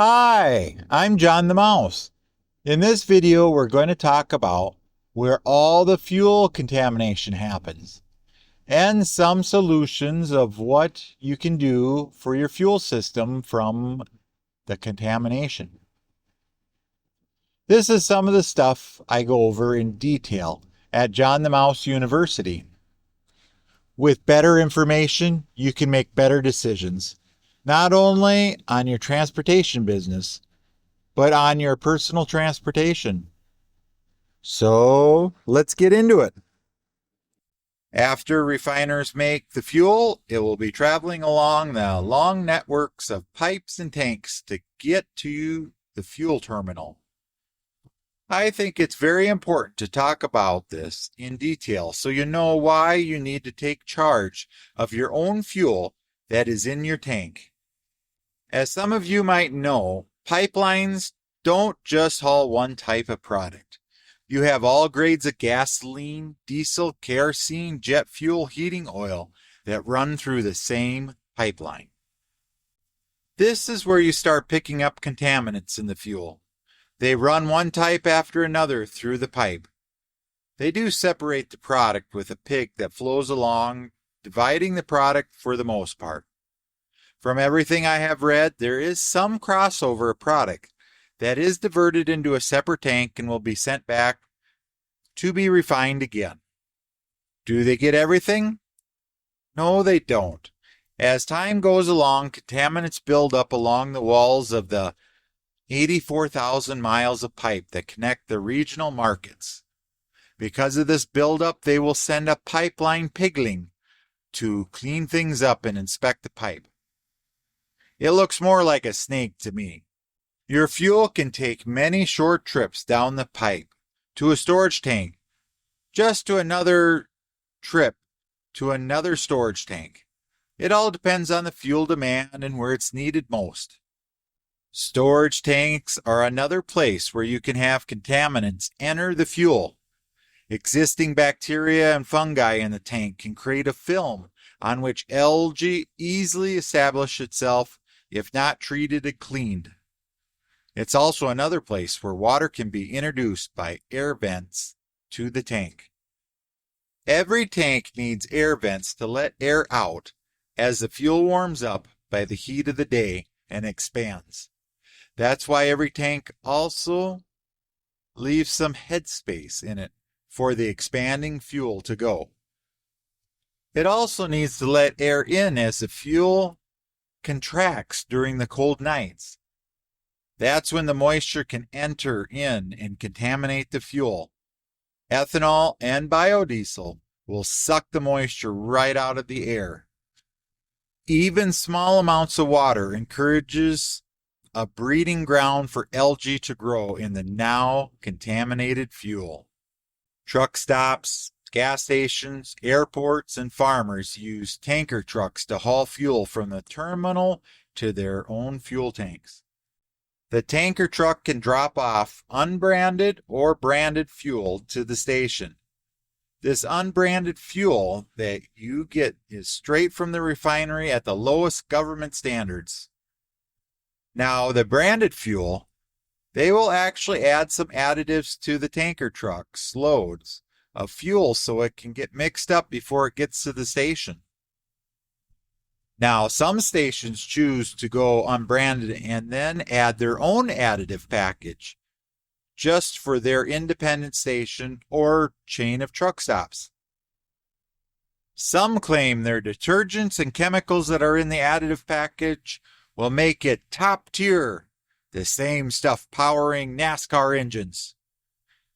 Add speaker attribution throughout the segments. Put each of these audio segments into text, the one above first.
Speaker 1: Hi, I'm John the Mouse. In this video, we're going to talk about where all the fuel contamination happens and some solutions of what you can do for your fuel system from the contamination. This is some of the stuff I go over in detail at John the Mouse University. With better information, you can make better decisions, not only on your transportation business, but on your personal transportation. So let's get into it. After refiners make the fuel, it will be traveling along the long networks of pipes and tanks to get to the fuel terminal. I think it's very important to talk about this in detail so you know why you need to take charge of your own fuel that is in your tank. As some of you might know, pipelines don't just haul one type of product. You have all grades of gasoline, diesel, kerosene, jet fuel, heating oil that run through the same pipeline. This is where you start picking up contaminants in the fuel. They run one type after another through the pipe. They do separate the product with a pick that flows along, dividing the product for the most part. From everything I have read, there is some crossover of product that is diverted into a separate tank and will be sent back to be refined again. Do they get everything? No, they don't. As time goes along, contaminants build up along the walls of the 84,000 miles of pipe that connect the regional markets. Because of this buildup, they will send a pipeline piggling to clean things up and inspect the pipe. It looks more like a snake to me. Your fuel can take many short trips down the pipe to a storage tank, just to another trip to another storage tank. It all depends on the fuel demand and where it's needed most. Storage tanks are another place where you can have contaminants enter the fuel. Existing bacteria and fungi in the tank can create a film on which algae easily establish itself if not treated and cleaned. It's also another place where water can be introduced by air vents to the tank. Every tank needs air vents to let air out as the fuel warms up by the heat of the day and expands. That's why every tank also leaves some headspace in it for the expanding fuel to go. It also needs to let air in as the fuel contracts during the cold nights. That's when the moisture can enter in and contaminate the fuel. Ethanol and biodiesel will suck the moisture right out of the air. Even small amounts of water encourages a breeding ground for algae to grow in the now contaminated fuel. Truck stops, gas stations, airports, and farmers use tanker trucks to haul fuel from the terminal to their own fuel tanks. The tanker truck can drop off unbranded or branded fuel to the station. This unbranded fuel that you get is straight from the refinery at the lowest government standards. Now, the branded fuel, they will actually add some additives to the tanker truck's loads of fuel so it can get mixed up before it gets to the station. Now, some stations choose to go unbranded and then add their own additive package just for their independent station or chain of truck stops. Some claim their detergents and chemicals that are in the additive package will make it top tier, the same stuff powering NASCAR engines.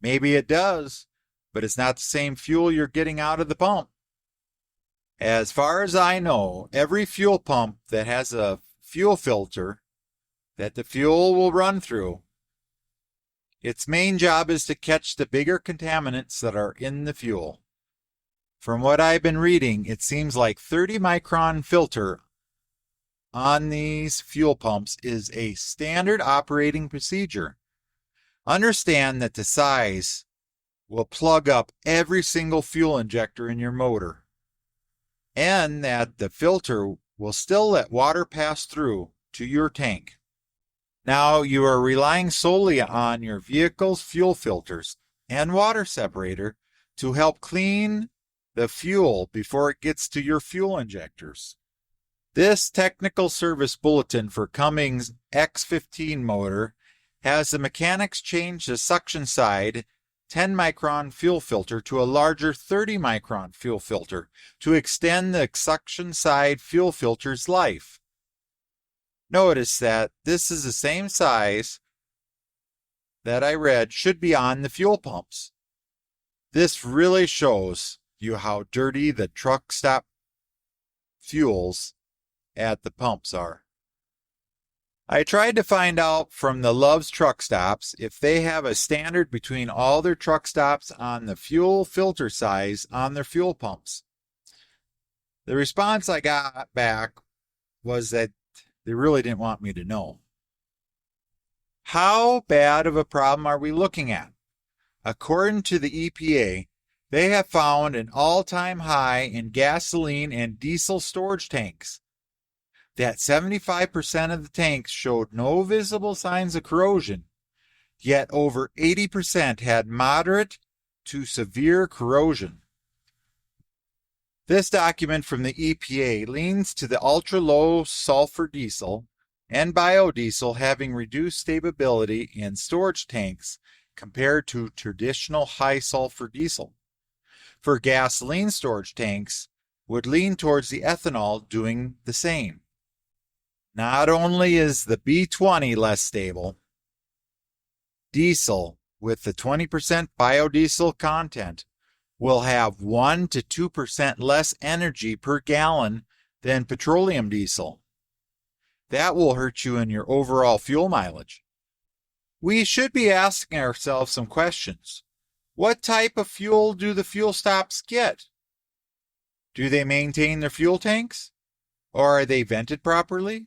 Speaker 1: Maybe it does, but it's not the same fuel you're getting out of the pump. As far as I know, every fuel pump that has a fuel filter that the fuel will run through, its main job is to catch the bigger contaminants that are in the fuel. From what I've been reading, it seems like 30 micron filter on these fuel pumps is a standard operating procedure. Understand that the size will plug up every single fuel injector in your motor, and that the filter will still let water pass through to your tank. Now you are relying solely on your vehicle's fuel filters and water separator to help clean the fuel before it gets to your fuel injectors. This technical service bulletin for Cummins X15 motor has the mechanics change the suction side 10 micron fuel filter to a larger 30 micron fuel filter to extend the suction side fuel filter's life. Notice that this is the same size that I read should be on the fuel pumps. This really shows you how dirty the truck stop fuels at the pumps are. I tried to find out from the Love's Truck Stops if they have a standard between all their truck stops on the fuel filter size on their fuel pumps. The response I got back was that they really didn't want me to know. How bad of a problem are we looking at? According to the EPA, they have found an all-time high in gasoline and diesel storage tanks. That 75% of the tanks showed no visible signs of corrosion, yet over 80% had moderate to severe corrosion. This document from the EPA leans to the ultra-low sulfur diesel and biodiesel having reduced stability in storage tanks compared to traditional high-sulfur diesel. For gasoline storage tanks, would lean towards the ethanol doing the same. Not only is the B20 less stable, diesel with the 20% biodiesel content will have 1 to 2% less energy per gallon than petroleum diesel. That will hurt you in your overall fuel mileage. We should be asking ourselves some questions. What type of fuel do the fuel stops get? Do they maintain their fuel tanks? Or are they vented properly?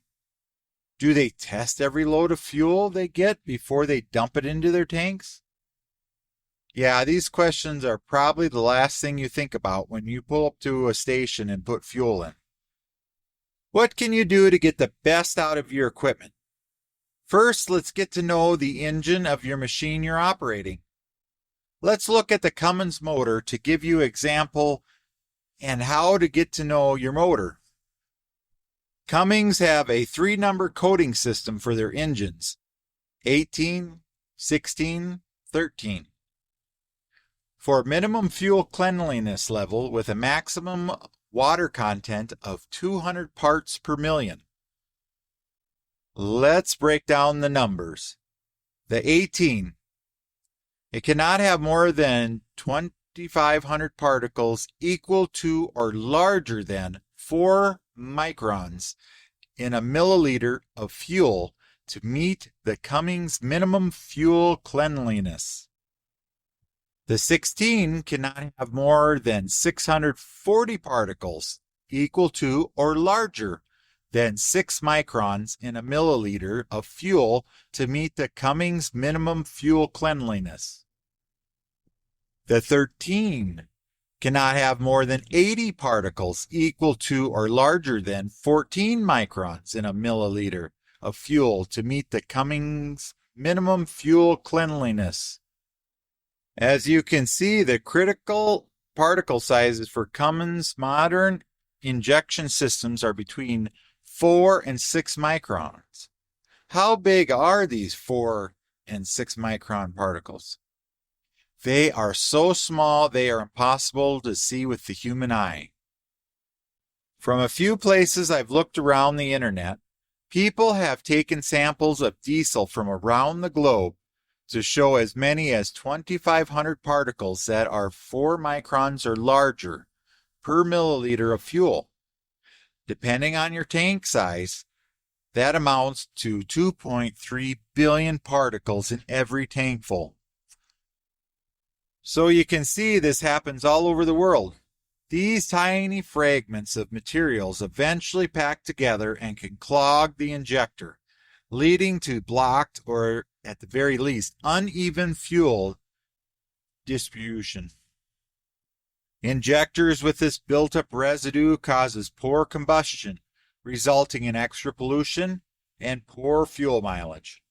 Speaker 1: Do they test every load of fuel they get before they dump it into their tanks? Yeah, these questions are probably the last thing you think about when you pull up to a station and put fuel in. What can you do to get the best out of your equipment? First, let's get to know the engine of your machine you're operating. Let's look at the Cummins motor to give you an example and how to get to know your motor. Cummins have a 3-number coding system for their engines, 18, 16, 13. For minimum fuel cleanliness level with a maximum water content of 200 parts per million. Let's break down the numbers. The 18. It cannot have more than 2,500 particles equal to or larger than 4 microns in a milliliter of fuel to meet the Cummins minimum fuel cleanliness. The 16 cannot have more than 640 particles equal to or larger than 6 microns in a milliliter of fuel to meet the Cummins minimum fuel cleanliness. The 13 cannot have more than 80 particles equal to or larger than 14 microns in a milliliter of fuel to meet the Cummins minimum fuel cleanliness. As you can see, the critical particle sizes for Cummins modern injection systems are between 4 and 6 microns. How big are these 4 and 6 micron particles? They are so small they are impossible to see with the human eye. From a few places I've looked around the internet, people have taken samples of diesel from around the globe to show as many as 2,500 particles that are 4 microns or larger per milliliter of fuel. Depending on your tank size, that amounts to 2.3 billion particles in every tankful. So you can see this happens all over the world. These tiny fragments of materials eventually pack together and can clog the injector, leading to blocked or, at the very least, uneven fuel distribution. Injectors with this built-up residue causes poor combustion, resulting in extra pollution and poor fuel mileage.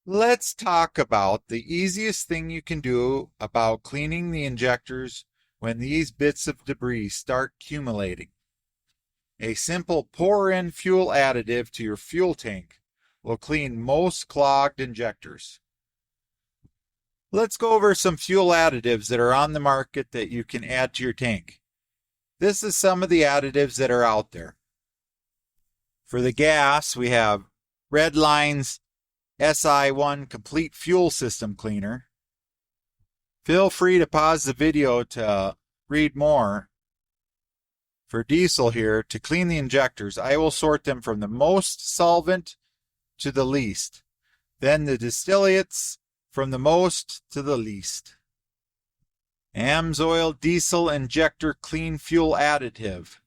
Speaker 1: Let's talk about the easiest thing you can do about cleaning the injectors when these bits of debris start accumulating. A simple pour-in fuel additive to your fuel tank will clean most clogged injectors. Let's go over some fuel additives that are on the market that you can add to your tank. This is some of the additives that are out there. For the gas, we have Redline's SI1 Complete Fuel System Cleaner. Feel free to pause the video to read more. For diesel here, to clean the injectors, I will sort them from the most solvent to the least. Then the distillates from the most to the least. AMSOIL Diesel Injector Clean Fuel Additive.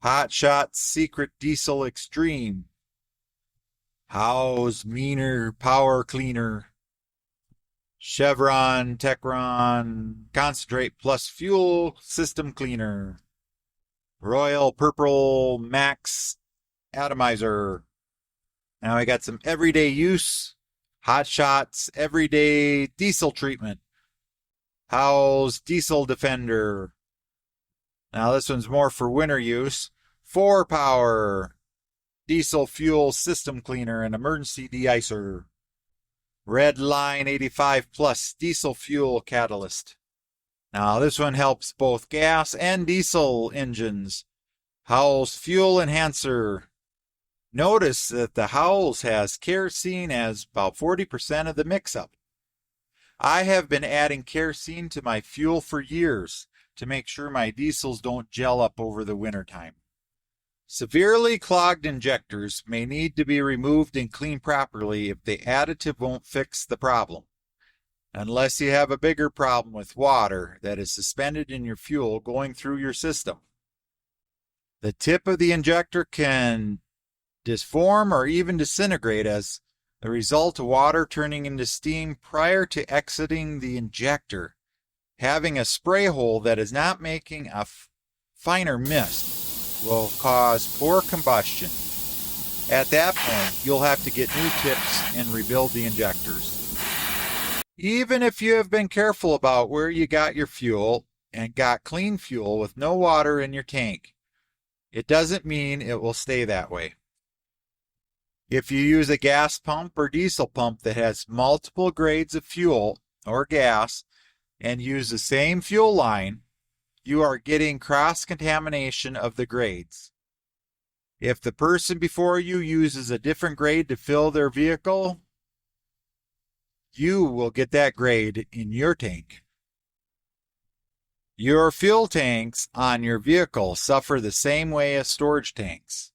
Speaker 1: Hot Shot Secret Diesel Extreme. How's Meaner Power Cleaner. Chevron Techron Concentrate Plus Fuel System Cleaner. Royal Purple Max Atomizer. Now I got some everyday use. Hot Shots Everyday Diesel Treatment. How's Diesel Defender. Now this one's more for winter use. 4-Power Diesel Fuel System Cleaner and Emergency Deicer. Redline 85 Plus Diesel Fuel Catalyst. Now this one helps both gas and diesel engines. Howell's Fuel Enhancer. Notice that the Howell's has kerosene as about 40% of the mix-up. I have been adding kerosene to my fuel for years to make sure my diesels don't gel up over the wintertime. Severely clogged injectors may need to be removed and cleaned properly if the additive won't fix the problem, unless you have a bigger problem with water that is suspended in your fuel going through your system. The tip of the injector can disform or even disintegrate as a result of water turning into steam prior to exiting the injector. Having a spray hole that is not making a finer mist will cause poor combustion. At that point, you'll have to get new tips and rebuild the injectors. Even if you have been careful about where you got your fuel and got clean fuel with no water in your tank, it doesn't mean it will stay that way. If you use a gas pump or diesel pump that has multiple grades of fuel or gas and use the same fuel line, you are getting cross-contamination of the grades. If the person before you uses a different grade to fill their vehicle, you will get that grade in your tank. Your fuel tanks on your vehicle suffer the same way as storage tanks.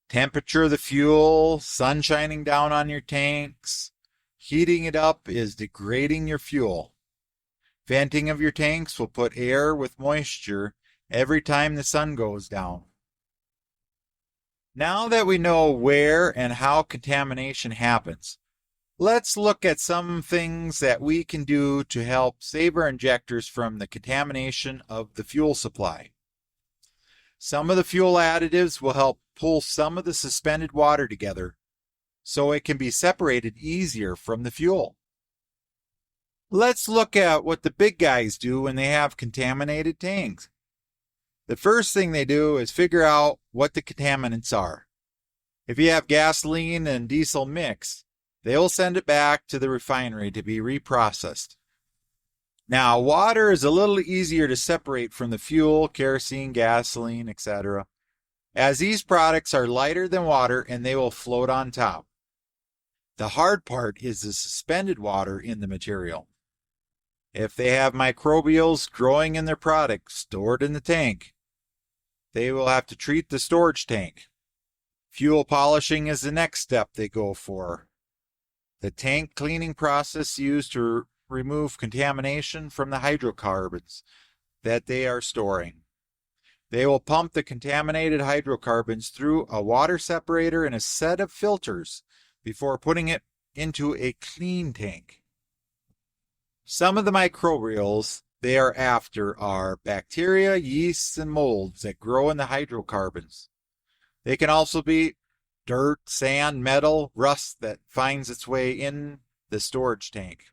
Speaker 1: Temperature of the fuel, sun shining down on your tanks, heating it up is degrading your fuel. Venting of your tanks will put air with moisture every time the sun goes down. Now that we know where and how contamination happens, let's look at some things that we can do to help save our injectors from the contamination of the fuel supply. Some of the fuel additives will help pull some of the suspended water together so it can be separated easier from the fuel. Let's look at what the big guys do when they have contaminated tanks. The first thing they do is figure out what the contaminants are. If you have gasoline and diesel mix, they will send it back to the refinery to be reprocessed. Now, water is a little easier to separate from the fuel, kerosene, gasoline, etc., as these products are lighter than water and they will float on top. The hard part is the suspended water in the material. If they have microbials growing in their product stored in the tank, they will have to treat the storage tank. Fuel polishing is the next step they go for. The tank cleaning process used to remove contamination from the hydrocarbons that they are storing. They will pump the contaminated hydrocarbons through a water separator and a set of filters before putting it into a clean tank. Some of the microbials they are after are bacteria, yeasts, and molds that grow in the hydrocarbons. They can also be dirt, sand, metal, rust that finds its way in the storage tank.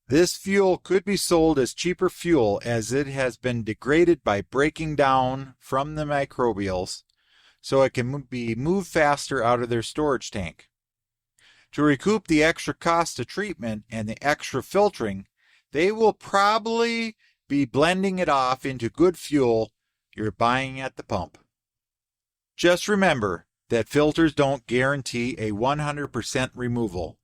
Speaker 1: This fuel could be sold as cheaper fuel as it has been degraded by breaking down from the microbials, so it can be moved faster out of their storage tank. To recoup the extra cost of treatment and the extra filtering, they will probably be blending it off into good fuel you're buying at the pump. Just remember that filters don't guarantee a 100% removal,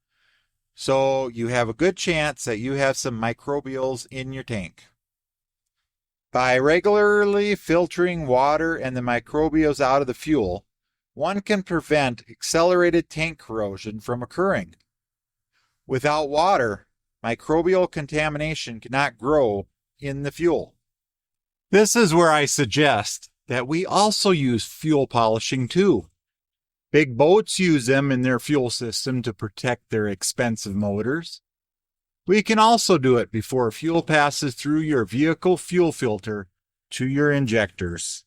Speaker 1: so you have a good chance that you have some microbials in your tank. By regularly filtering water and the microbials out of the fuel, one can prevent accelerated tank corrosion from occurring. Without water, microbial contamination cannot grow in the fuel. This is where I suggest that we also use fuel polishing too. Big boats use them in their fuel system to protect their expensive motors. We can also do it before fuel passes through your vehicle fuel filter to your injectors.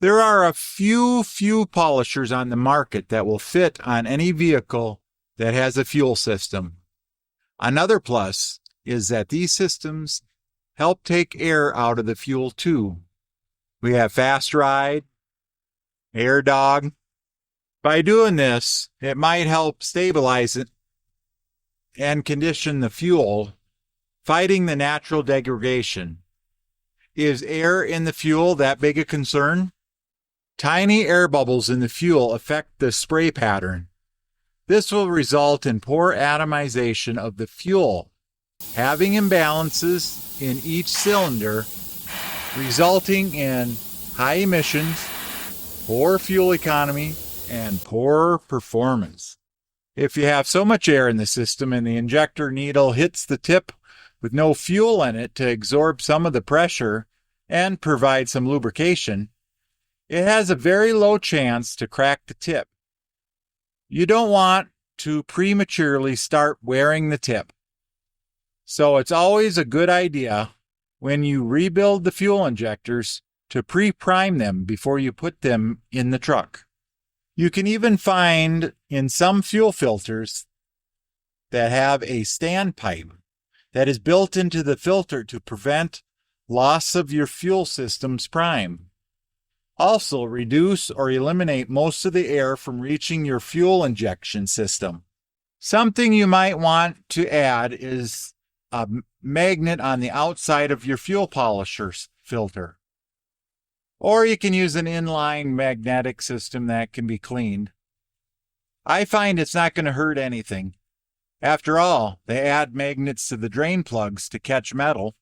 Speaker 1: There are a few fuel polishers on the market that will fit on any vehicle that has a fuel system. Another plus is that these systems help take air out of the fuel too. We have Fast Ride, Air Dog. By doing this, it might help stabilize it and condition the fuel, fighting the natural degradation. Is air in the fuel that big a concern? Tiny air bubbles in the fuel affect the spray pattern. This will result in poor atomization of the fuel, having imbalances in each cylinder, resulting in high emissions, poor fuel economy, and poor performance. If you have so much air in the system and the injector needle hits the tip with no fuel in it to absorb some of the pressure and provide some lubrication, it has a very low chance to crack the tip. You don't want to prematurely start wearing the tip. So it's always a good idea when you rebuild the fuel injectors to pre-prime them before you put them in the truck. You can even find in some fuel filters that have a standpipe that is built into the filter to prevent loss of your fuel system's prime. Also, reduce or eliminate most of the air from reaching your fuel injection system. Something you might want to add is a magnet on the outside of your fuel polisher filter. Or you can use an inline magnetic system that can be cleaned. I find it's not going to hurt anything. After all, they add magnets to the drain plugs to catch metal.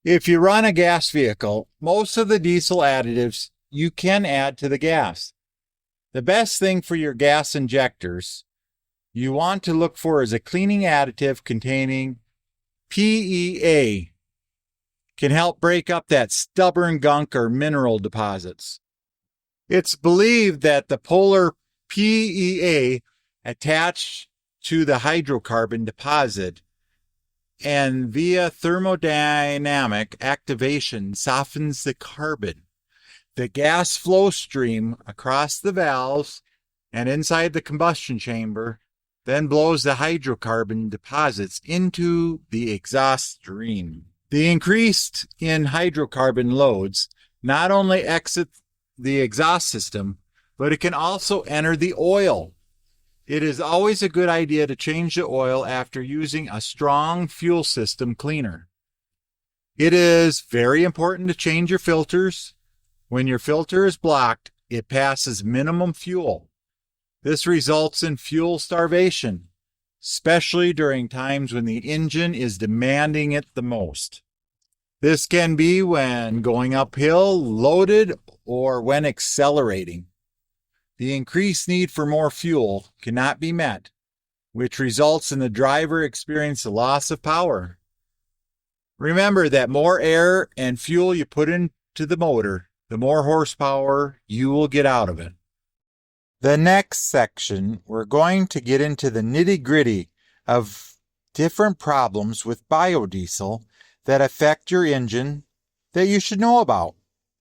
Speaker 1: If you run a gas vehicle, most of the diesel additives you can add to the gas. The best thing for your gas injectors you want to look for is a cleaning additive containing PEA. Can help break up that stubborn gunk or mineral deposits. It's believed that the polar PEA attached to the hydrocarbon deposit and via thermodynamic activation softens the carbon. The gas flow stream across the valves and inside the combustion chamber then blows the hydrocarbon deposits into the exhaust stream. The increase in hydrocarbon loads not only exit the exhaust system, but it can also enter the oil. It is always a good idea to change the oil after using a strong fuel system cleaner. It is very important to change your filters. When your filter is blocked, it passes minimum fuel. This results in fuel starvation, especially during times when the engine is demanding it the most. This can be when going uphill, loaded, or when accelerating. The increased need for more fuel cannot be met, which results in the driver experiencing a loss of power. Remember that more air and fuel you put into the motor, the more horsepower you will get out of it. The next section, we're going to get into the nitty-gritty of different problems with biodiesel that affect your engine that you should know about.